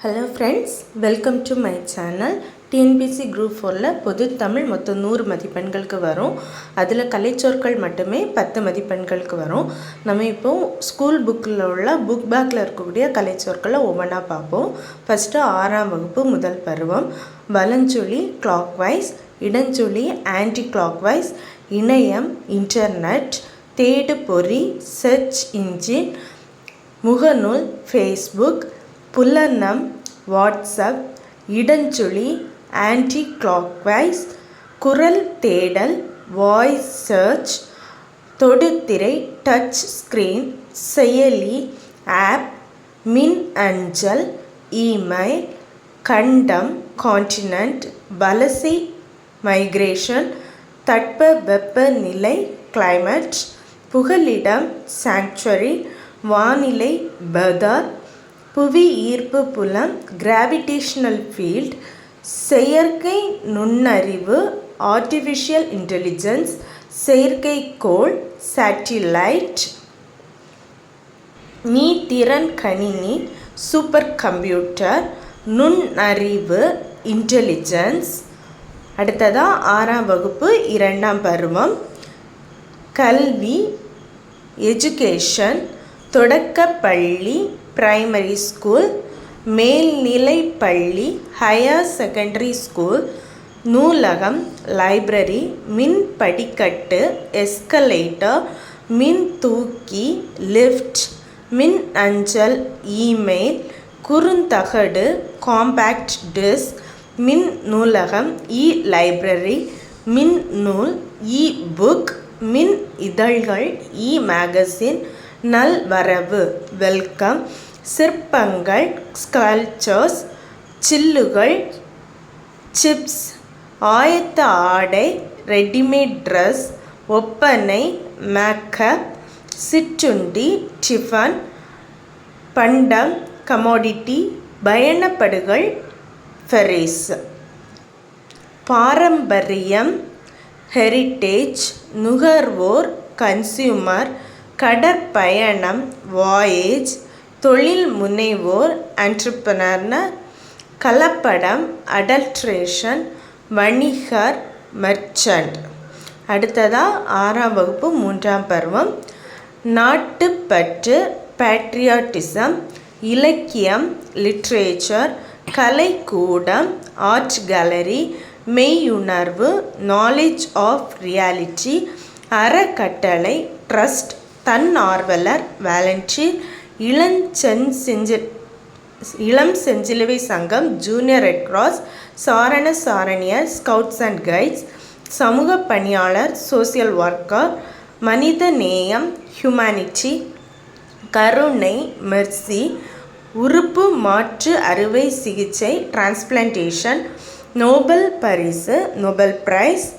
Hello friends, welcome to my channel. TNPSC group 4ல் பொது தமிழ் மொத்தம் 100 மதிப்பெண்களுக்கு வரும். அதில் கலைச்சொற்கள் மட்டுமே 10 மதிப்பெண்களுக்கு வரும். நம்ம இப்போது ஸ்கூல் புக்கில் உள்ள புக் பேக்கில் இருக்கக்கூடிய கலைச்சொற்களை ஒவ்வொன்றா பார்ப்போம். ஃபஸ்ட்டு 6ஆம் வகுப்பு முதல் பருவம். வலஞ்சுழி கிளாக்வைஸ், இடஞ்சுழி ஆன்டி கிளாக்வைஸ், இணையம் இன்டர்நெட், தேடு பொறி சர்ச் இன்ஜின், முகநூல் ஃபேஸ்புக், புலனம் வாட்ஸ்அப், இடஞ்சுழி ஆன்டி கிளாக்வைஸ், குரல் தேடல் வாய்ஸ் சர்ச், தொடுதிரை டச் ஸ்க்ரீன், செயலி ஆப், மின் அஞ்சல் இமெயில், கண்டம் கான்டினென்ட், வலசை மைக்ரேஷன், தட்பவெப்பநிலை கிளைமேட், புகலிடம் சாங்சுவரி, வானிலை வெதர், புவி ஈர்ப்பு புலம் கிராவிடேஷனல் ஃபீல்ட், செயற்கை நுண்ணறிவு ஆர்டிஃபிஷியல் இன்டெலிஜென்ஸ், செயற்கைக்கோள் சேட்டிலைட், மீத்திறன் கணினி சூப்பர் கம்ப்யூட்டர், நுண்ணறிவு இன்டெலிஜென்ஸ். அடுத்ததாக 6ஆம் வகுப்பு 2ஆம் பருவம். கல்வி எஜுகேஷன், தொடக்கப்பள்ளி பிரைமரி ஸ்கூல், மேல்நிலைப்பள்ளி ஹையர் செகண்டரி ஸ்கூல், நூலகம் லைப்ரரி, மின் படிக்கட்டு எஸ்கலேட்டர், மின் தூக்கி லிஃப்ட், மின் அஞ்சல் இமெயில், குறுந்தகடு காம்பேக்ட் டிஸ்க், மின் நூலகம் இ லைப்ரரி, மின் நூல் இ புக், மின் இதழ்கள் இ மேகசின், நல்வரவு வெல்கம், சிற்பங்கள் ஸ்கல்ப்சர்ஸ், சில்லுகள் சிப்ஸ், ஆயத்த ஆடை ரெடிமேட் ட்ரெஸ், ஒப்பனை மேக்கப், சிற்றுண்டி டிஃபன், பண்டம் கமோடிட்டி, பயணப்படுகள் ஃபெரிஸ். பாரம்பரியம் ஹெரிட்டேஜ், நுகர்வோர் கன்சியூமர், கடற்பயணம் வாயேஜ், தொழில் முனைவோர் என்டர்பிரனர், கலப்படம் அடல்ட்ரேஷன், வணிகர் மெர்ச்சன்ட். அடுத்ததாக 6ஆம் வகுப்பு 3ஆம் பருவம். நாட்டுப்பற்று பேட்ரியாட்டிசம், இலக்கியம் லிட்ரேச்சர், கலைக்கூடம் ஆர்ட் கேலரி, மெய்யுணர்வு நாலேஜ் ஆஃப் ரியாலிட்டி, அறக்கட்டளை ட்ரஸ்ட், தன்னார்வலர் வாலண்டியர், இளம் செஞ்சிலுவை சங்கம் ஜூனியர் ரெட் கிராஸ், சாரண சாரணியர் ஸ்கவுட்ஸ் அண்ட் கைட்ஸ், சமூக பணியாளர் சோசியல் ஒர்க்கர், மனித நேயம் ஹியூமனிட்டி, கருணை மெர்சி, உறுப்பு மாற்று அறுவை சிகிச்சை டிரான்ஸ்பிளான்டேஷன், நோபல் பரிசு நோபல் பிரைஸ்,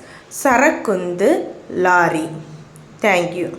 சரக்குந்து லாரி. தேங்க்யூ.